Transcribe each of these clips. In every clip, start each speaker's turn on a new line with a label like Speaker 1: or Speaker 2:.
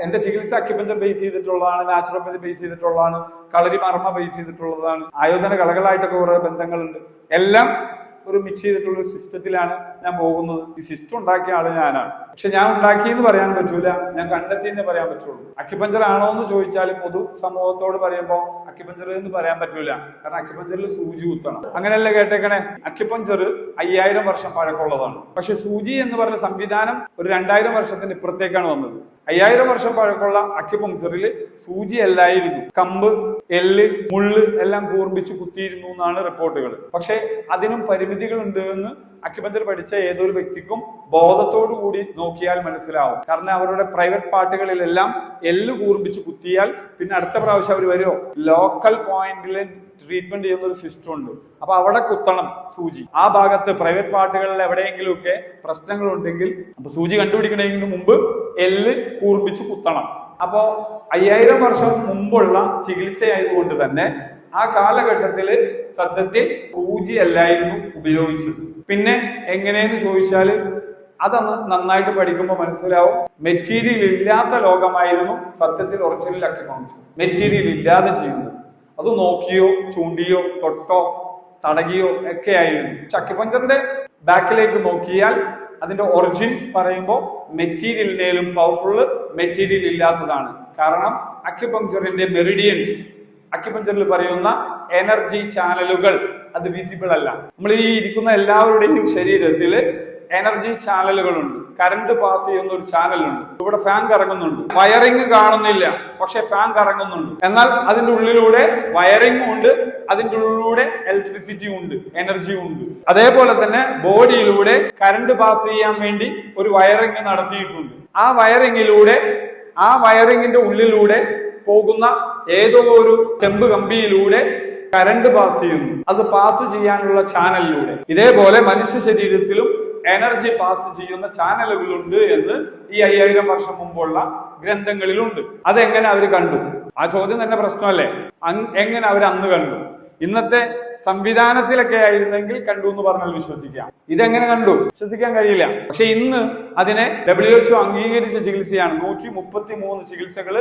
Speaker 1: എന്റെ ചികിത്സ acupuncture base ചെയ്തിട്ടുള്ളതാണ്, നാച്ചുറോപ്പതി ബേസ് ചെയ്തിട്ടുള്ളതാണ്, കളരി മർമ്മ ബേസ് ചെയ്തിട്ടുള്ളതാണ്, ആയോധന കലകളായിട്ടൊക്കെ കുറെ ബന്ധങ്ങളുണ്ട്. എല്ലാം ഒരു മിക്സ് ചെയ്തിട്ടുള്ള ഒരു സിസ്റ്റത്തിലാണ് ഞാൻ പോകുന്നത്. ഈ സിസ്റ്റം ഉണ്ടാക്കിയ ആള് ഞാനാണ്. പക്ഷെ ഞാൻ ഉണ്ടാക്കിയെന്ന് പറയാൻ പറ്റൂല, ഞാൻ കണ്ടെത്തിയെന്ന് പറയാൻ പറ്റുള്ളൂ. അക്യുപഞ്ചർ ആണോ എന്ന് ചോദിച്ചാൽ പൊതു സമൂഹത്തോട് പറയുമ്പോൾ അക്യുപഞ്ചർ എന്ന് പറയാൻ പറ്റൂല. കാരണം അക്യുപഞ്ചറിൽ സൂചി കുത്തണം. അങ്ങനെയല്ല കേട്ടേക്കണേ. അക്യുപഞ്ചർ 5000 വർഷം പഴക്കമുള്ളതാണ്. പക്ഷെ സൂചി എന്ന് പറഞ്ഞ സംവിധാനം ഒരു 2000 വർഷത്തിന് ഇപ്പുറത്തേക്കാണ് വന്നത്. 5000 വർഷം പഴക്കമുള്ള അക്യുപഞ്ചറിൽ സൂചി അല്ലായിരുന്നു, കമ്പ്, എല്ല്, മുള്ള് എല്ലാം കൂർപ്പിച്ച് കുത്തിയിരുന്നു എന്നാണ് റിപ്പോർട്ടുകൾ. പക്ഷെ അതിനും പരിമിതികൾ ഉണ്ട് എന്ന് അക്യുപഞ്ചർ പഠിച്ച ഏതൊരു വ്യക്തിക്കും ബോധത്തോടു കൂടി നോക്കിയാൽ മനസ്സിലാവും. കാരണം അവരുടെ പ്രൈവറ്റ് പാർട്ടുകളിലെല്ലാം എല്ല് കൂർപ്പിച്ച് കുത്തിയാൽ പിന്നെ അടുത്ത പ്രാവശ്യം അവർ വരുമോ, ലോക്കൽ പോയിന്റിൽ ട്രീറ്റ്മെന്റ് ചെയ്യുന്ന ഒരു സിസ്റ്റം ഉണ്ട്. അപ്പൊ അവിടെ കുത്തണം സൂചി. ആ ഭാഗത്ത് പ്രൈവറ്റ് പാർട്ടുകളിൽ എവിടെയെങ്കിലും ഒക്കെ പ്രശ്നങ്ങൾ ഉണ്ടെങ്കിൽ അപ്പൊ സൂചി കണ്ടുപിടിക്കുന്നതിന് മുമ്പ് എല്ല് കൂർപ്പിച്ച് കുത്തണം. അപ്പോ 5000 വർഷം മുമ്പുള്ള ചികിത്സയായതുകൊണ്ട് തന്നെ ആ കാലഘട്ടത്തില് സത്യത്തിൽ സൂചി അല്ലായിരുന്നു ഉപയോഗിച്ചത്. പിന്നെ എങ്ങനെയെന്ന് ചോദിച്ചാല് അതന്ന് നന്നായിട്ട് പഠിക്കുമ്പോൾ മനസ്സിലാവും. മെറ്റീരിയൽ ഇല്ലാത്ത ലോകമായിരുന്നു സത്യത്തിൽ ഒറിജിനൽ അക്യുപഞ്ചർ. മെറ്റീരിയൽ ഇല്ലാതെ ചെയ്യുന്നത് അത് നോക്കിയോ ചൂണ്ടിയോ തൊട്ടോ തടകിയോ ഒക്കെ ആയിരുന്നു. അക്യുപഞ്ചറിന്റെ ബാക്കിലേക്ക് നോക്കിയാൽ അതിന്റെ ഒറിജിൻ പറയുമ്പോൾ മെറ്റീരിയലിനേലും പവർഫുള്ള് മെറ്റീരിയൽ ഇല്ലാത്തതാണ്. കാരണം അക്യുപഞ്ചറിന്റെ മെറിഡിയൻസ്, അക്യുപഞ്ചറിൽ പറയുന്ന എനർജി ചാനലുകൾ അത് വിസിബിൾ അല്ല. നമ്മൾ ഈ ഇരിക്കുന്ന എല്ലാവരുടെയും ശരീരത്തിൽ എനർജി ചാനലുകളുണ്ട്. കറണ്ട് പാസ് ചെയ്യുന്ന ഒരു ചാനലുണ്ട്. ഇവിടെ ഫാൻ കറങ്ങുന്നുണ്ട്, വയറിംഗ് കാണുന്നില്ല, പക്ഷെ ഫാൻ കറങ്ങുന്നുണ്ട്. എന്നാൽ അതിന്റെ ഉള്ളിലൂടെ വയറിംഗും ഉണ്ട്, അതിന്റെ ഉള്ളിലൂടെ ഇലക്ട്രിസിറ്റിയും ഉണ്ട്, എനർജിയും ഉണ്ട്. അതേപോലെ തന്നെ ബോഡിയിലൂടെ കറണ്ട് പാസ് ചെയ്യാൻ വേണ്ടി ഒരു വയറിംഗ് നടത്തിയിട്ടുണ്ട്. ആ വയറിംഗിന്റെ ഉള്ളിലൂടെ പോകുന്ന ഏതോ ഒരു ചെമ്പ് കമ്പിയിലൂടെ കറണ്ട് പാസ് ചെയ്യുന്നു. അത് പാസ് ചെയ്യാനുള്ള ചാനലിലൂടെ. ഇതേപോലെ മനുഷ്യ ശരീരത്തിലും എനർജി പാസ് ചെയ്യുന്ന ചാനലുകളുണ്ട് എന്ന് ഈ 5000 വർഷം മുമ്പുള്ള ഗ്രന്ഥങ്ങളിലുണ്ട്. അതെങ്ങനെ അവർ കണ്ടു? ആ ചോദ്യം തന്നെ പ്രശ്നമല്ലേ. എങ്ങനെ അവർ അന്ന് കണ്ടു? ഇന്നത്തെ സംവിധാനത്തിലൊക്കെ ആയിരുന്നെങ്കിൽ കണ്ടു എന്ന് പറഞ്ഞാൽ വിശ്വസിക്കാം. ഇതെങ്ങനെ കണ്ടു? വിശ്വസിക്കാൻ കഴിയില്ല. പക്ഷെ ഇന്ന് അതിനെ WHO അംഗീകരിച്ച ചികിത്സയാണ്. 133 ചികിത്സകൾ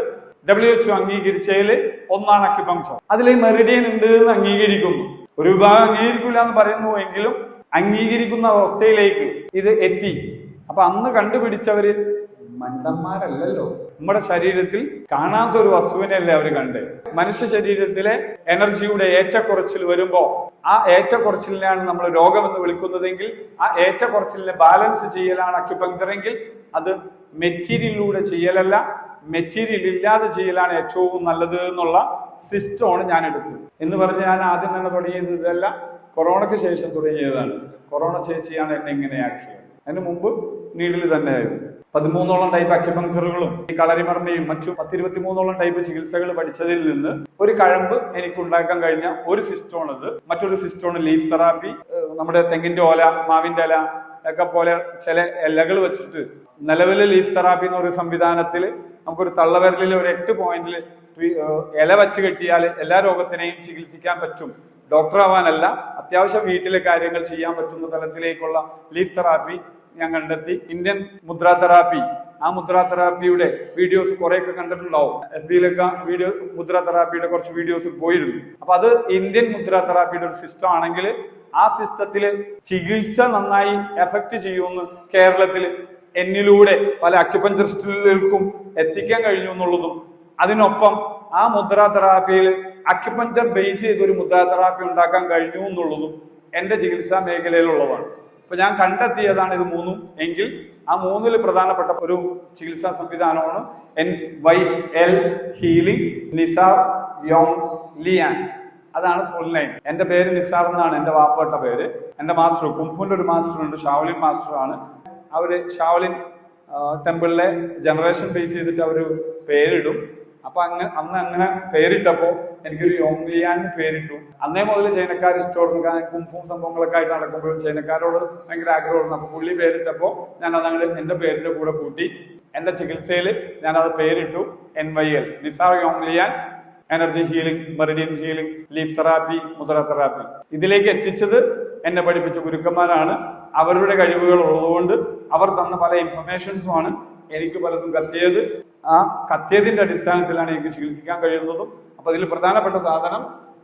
Speaker 1: WHO അംഗീകരിച്ചതിൽ ഒന്നാണ് അക്യുപങ്ക്ചർ. അതിൽ മെറിഡിയൻ ഉണ്ട് എന്ന് അംഗീകരിക്കുന്നു. ഒരു വിഭാഗം അംഗീകരിക്കില്ല എന്ന് പറയുന്നു എങ്കിലും അംഗീകരിക്കുന്ന അവസ്ഥയിലേക്ക് ഇത് എത്തി. അപ്പൊ അന്ന് കണ്ടുപിടിച്ചവര് മണ്ടന്മാരല്ലല്ലോ. നമ്മുടെ ശരീരത്തിൽ കാണാത്ത ഒരു വസ്തുവിനെയല്ലേ അവര് കണ്ട്. മനുഷ്യ ശരീരത്തിലെ എനർജിയുടെ ഏറ്റക്കുറച്ചിൽ വരുമ്പോ ആ ഏറ്റക്കുറച്ചിലിനെയാണ് നമ്മൾ രോഗം എന്ന് വിളിക്കുന്നതെങ്കിൽ ആ ഏറ്റക്കുറച്ചിലിനെ ബാലൻസ് ചെയ്യലാണ് അക്യുപങ്ക്ചർ എങ്കിൽ അത് മെറ്റീരിയലിലൂടെ ചെയ്യലല്ല, മെറ്റീരിയൽ ഇല്ലാതെ ചെയ്യലാണ് ഏറ്റവും നല്ലത് എന്നുള്ള സിസ്റ്റമാണ് ഞാൻ എടുത്തത്. എന്ന് പറഞ്ഞ് ഞാൻ ആദ്യം തന്നെ തുടങ്ങിയത് ഇതല്ല, കൊറോണയ്ക്ക് ശേഷം തുടങ്ങിയതാണ്. കൊറോണ ചേച്ചിയാണ് എന്നെ ഇങ്ങനെയാക്കിയത്. അതിന് മുമ്പ് നീഡിൽ തന്നെയായിരുന്നു. 13ഓളം ടൈപ്പ് അക്യുപങ്ക്ചറുകളും ഈ കളരിമർമ്മയും മറ്റു 10-23ഓളം ടൈപ്പ് ചികിത്സകൾ പഠിച്ചതിൽ നിന്ന് ഒരു കഴമ്പ് എനിക്ക് ഉണ്ടാക്കാൻ കഴിഞ്ഞ ഒരു സിസ്റ്റമാണിത്. മറ്റൊരു സിസ്റ്റമാണ് ലീഫ് തെറാപ്പി. നമ്മുടെ തെങ്ങിന്റെ ഓല, മാവിന്റെ ഇല ഒക്കെ പോലെ ചില ഇലകൾ വെച്ചിട്ട് നിലവിലെ ലീഫ് തെറാപ്പി എന്ന് ഒരു സംവിധാനത്തിൽ നമുക്കൊരു തള്ളവിരലിൽ ഒരു 8 പോയിന്റിൽ ഇല വെച്ച് കെട്ടിയാൽ എല്ലാ രോഗത്തിനെയും ചികിത്സിക്കാൻ പറ്റും. ഡോക്ടർ ആവാനല്ല, അത്യാവശ്യം വീട്ടിലെ കാര്യങ്ങൾ ചെയ്യാൻ പറ്റുന്ന തലത്തിലേക്കുള്ള ലീഫ് തെറാപ്പി ഞാൻ കണ്ടെത്തി. ഇന്ത്യൻ മുദ്രാ തെറാപ്പി, ആ മുദ്രാ തെറാപ്പിയുടെ വീഡിയോസ് കുറെയൊക്കെ കണ്ടിട്ടുണ്ടാവും. FB-യിലൊക്കെ മുദ്രാ തെറാപ്പിയുടെ കുറച്ച് വീഡിയോസ് പോയിരുന്നു. അപ്പൊ അത് ഇന്ത്യൻ മുദ്രാ തെറാപ്പിയുടെ ഒരു സിസ്റ്റം ആണെങ്കിൽ ആ സിസ്റ്റത്തില് ചികിത്സ നന്നായി എഫക്ട് ചെയ്യുമെന്ന് കേരളത്തിൽ എന്നിലൂടെ പല അക്യുപഞ്ചറിസ്റ്റുകൾക്കും എത്തിക്കാൻ കഴിഞ്ഞു എന്നുള്ളതും, അതിനൊപ്പം ആ മുദ്രാ തെറാപ്പിയിൽ അക്യുപഞ്ചർ ബേസ് ചെയ്തൊരു മുദ്രാ തെറാപ്പി ഉണ്ടാക്കാൻ കഴിഞ്ഞു എന്നുള്ളതും എന്റെ ചികിത്സാ മേഖലയിലുള്ളതാണ്. അപ്പൊ ഞാൻ കണ്ടെത്തിയതാണ് ഇത് മൂന്നും എങ്കിൽ ആ മൂന്നിൽ പ്രധാനപ്പെട്ട ഒരു ചികിത്സാ സംവിധാനമാണ് NYL healing Nisar Yong Liyan. അതാണ് ഫുൾ നെയിം. എന്റെ പേര് നിസാർ എന്നാണ് എന്റെ വാപ്പയുടെ പേര്. എന്റെ മാസ്റ്റർ കുംഫുവിന്റെ ഒരു മാസ്റ്റർ ഉണ്ട്, ഷാവലിൻ മാസ്റ്റർ ആണ്. അവര് ഷാവലിൻ ടെമ്പിളിലെ ജനറേഷൻ ബേസ് ചെയ്തിട്ട് അവര് പേരിടും. അപ്പൊ അന്ന് അങ്ങനെ പേരിട്ടപ്പോ എനിക്കൊരു യോങ് ലിയാൻ പേരിട്ടു. അന്നേ മുതൽ ചൈനക്കാർ ഇഷ്ടമായിരുന്നു. കുംഫും സംഭവങ്ങളൊക്കെ ആയിട്ട് നടക്കുമ്പോഴും ചൈനക്കാരോട് ഭയങ്കര ആഗ്രഹമായിരുന്നു. അപ്പൊ പുള്ളി പേരിട്ടപ്പോ ഞാൻ അതങ്ങനെ എന്റെ പേരിന്റെ കൂടെ കൂട്ടി എന്റെ ചികിത്സയിൽ ഞാൻ അത് പേരിട്ടു NYL Nisar Yong Liyan energy healing, Meridian healing, leaf therapy, മുദ്ര തെറാപ്പി. ഇതിലേക്ക് എത്തിച്ചത് എന്നെ പഠിപ്പിച്ച ഗുരുക്കന്മാരാണ്. അവരുടെ കഴിവുകൾ ഉള്ളതുകൊണ്ട് അവർ തന്ന പല ഇൻഫർമേഷൻസുമാണ് എനിക്ക് പലതും കത്തിയത്. ആ കത്തിയതിന്റെ അടിസ്ഥാനത്തിലാണ് എനിക്ക് ചികിത്സിക്കാൻ കഴിയുന്നതും. അപ്പൊ അതിൽ പ്രധാനപ്പെട്ട സാധനം